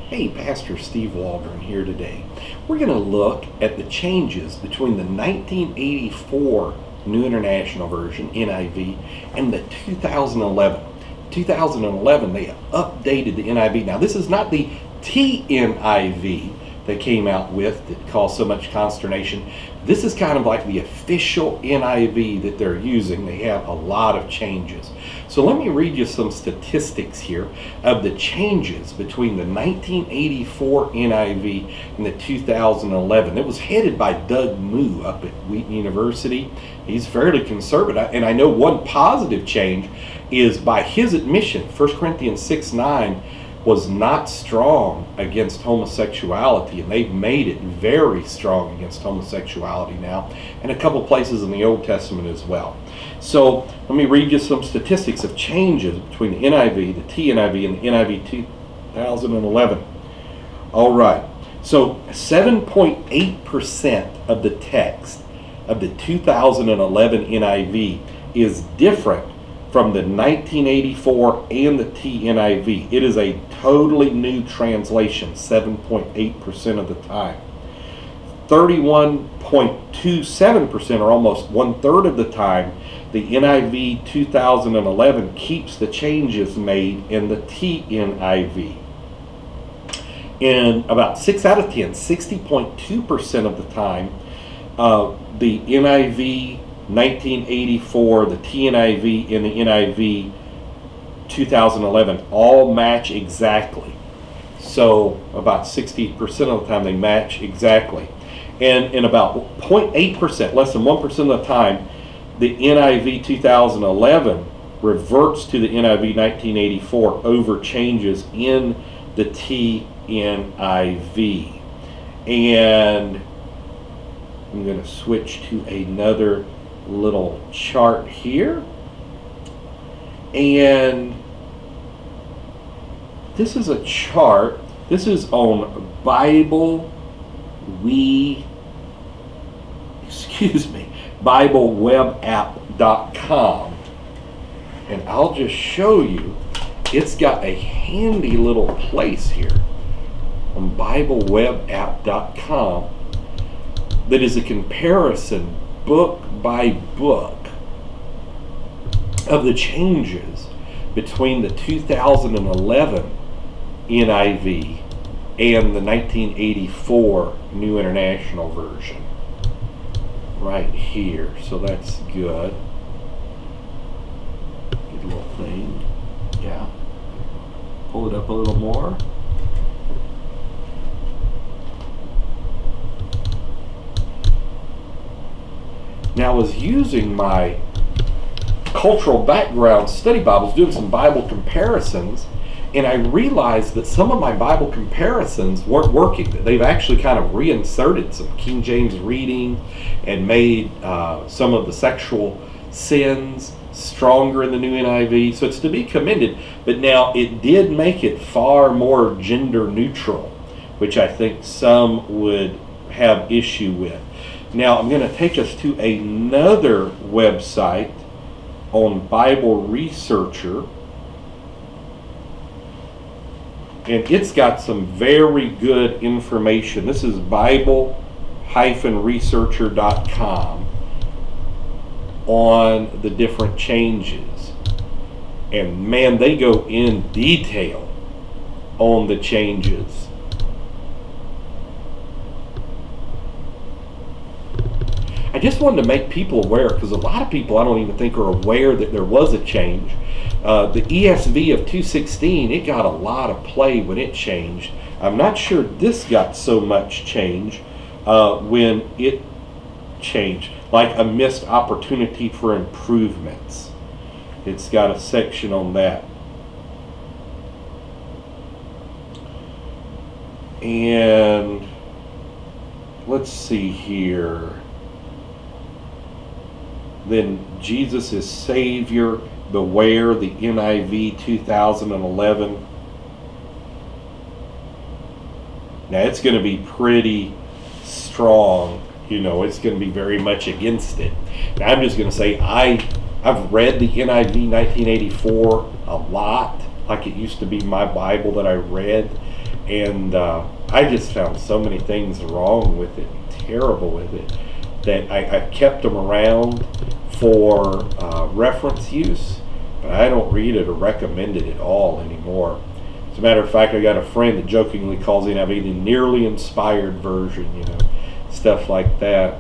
Hey, Pastor Steve Waldron here today. We're going to look at the changes between the 1984 New International Version, NIV, and the 2011. 2011, they updated the NIV. Now, this is not the TNIV they came out with that caused so much consternation. This is kind of like the official NIV that they're using. They have a lot of changes. So let me read you some statistics here of the changes between the 1984 NIV and the 2011. It was headed by Doug Moo up at Wheaton University. He's fairly conservative, and I know one positive change is, by his admission, 1 Corinthians 6:9 was not strong against homosexuality, and they've made it very strong against homosexuality now, and a couple places in the Old Testament as well. So let me read you some statistics of changes between the NIV, the TNIV, and the NIV 2011. All right, so 7.8% of the text of the 2011 NIV is different from the 1984 and the TNIV. It is a totally new translation, 7.8% of the time. 31.27%, or almost 1/3 of the time, the NIV 2011 keeps the changes made in the TNIV. In about 6 out of 10, 60.2% of the time, the NIV 1984, the TNIV, and the NIV 2011 all match exactly. So about 60% of the time they match exactly. And in about 0.8%, less than 1% of the time, the NIV 2011 reverts to the NIV 1984 over changes in the TNIV. And I'm going to switch to another little chart here, and this is a chart. This is on BibleWebApp.com, and I'll just show you. It's got a handy little place here on BibleWebApp.com that is a comparison book by book of the changes between the 2011 NIV and the 1984 New International Version. Right here. So that's good. Good little thing. Yeah. Pull it up a little more. Now, I was using my cultural background study Bibles, doing some Bible comparisons, and I realized that some of my Bible comparisons weren't working. They've actually kind of reinserted some King James reading and made some of the sexual sins stronger in the new NIV. So it's to be commended. But now it did make it far more gender neutral, which I think some would have issue with. Now I'm going to take us to another website on Bible Researcher, and it's got some very good information. This is Bible-researcher.com on the different changes, and man, they go in detail on the changes. I just wanted to make people aware, because a lot of people I don't even think are aware that there was a change. The ESV of 2:16, it got a lot of play when it changed. I'm not sure this got so much change when it changed, like a missed opportunity for improvements. It's got a section on that. And let's see here. Then Jesus is Savior, beware, the NIV 2011. Now it's going to be pretty strong, it's going to be very much against it. Now I'm just going to say I've read the NIV 1984 a lot, like it used to be my Bible that I read, And I just found so many things wrong with it, terrible with it, that I kept them around for reference use, but I don't read it or recommend it at all anymore. As a matter of fact, I got a friend that jokingly calls NIV the nearly inspired version, stuff like that.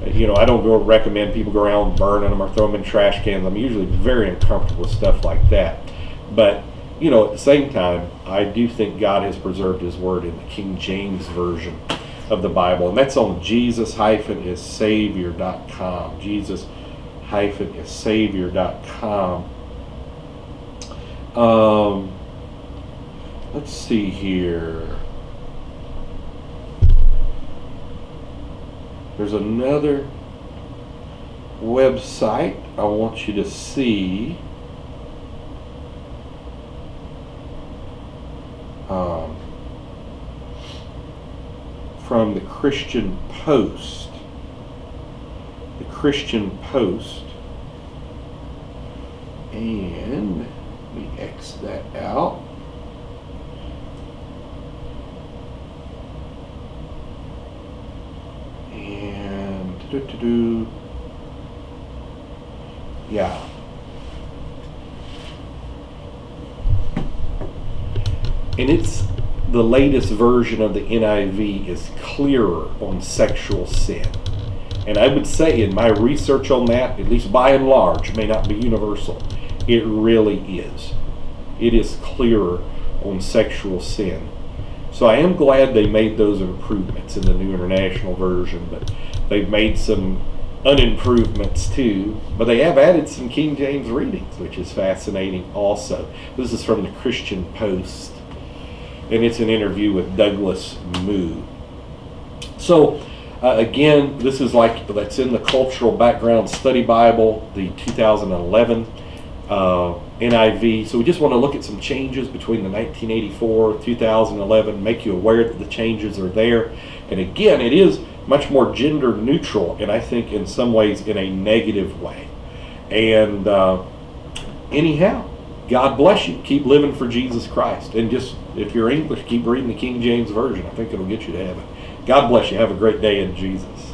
I don't go recommend people go around burning them or throw them in trash cans. I'm usually very uncomfortable with stuff like that. But, at the same time, I do think God has preserved His Word in the King James Version of the Bible. And that's on Jesus-issavior.com. Jesus-issavior.com. Let's see here. There's another website I want you to see. From the Christian Post. The Christian Post. And let me X that out. And yeah. And it's the latest version of the NIV is clearer on sexual sin. And I would say in my research on that, at least by and large, it may not be universal, it really is. It is clearer on sexual sin. So I am glad they made those improvements in the New International Version, but they've made some unimprovements too. But they have added some King James readings, which is fascinating also. This is from the Christian Post, and it's an interview with Douglas Moo. So again, this is that's in the Cultural Background Study Bible, the 2011 NIV. So we just want to look at some changes between the 1984, 2011, make you aware that the changes are there. And again, it is much more gender neutral, and I think in some ways in a negative way. And anyhow, God bless you. Keep living for Jesus Christ. And just, if you're English, keep reading the King James Version. I think it'll get you to heaven. God bless you. Have a great day in Jesus.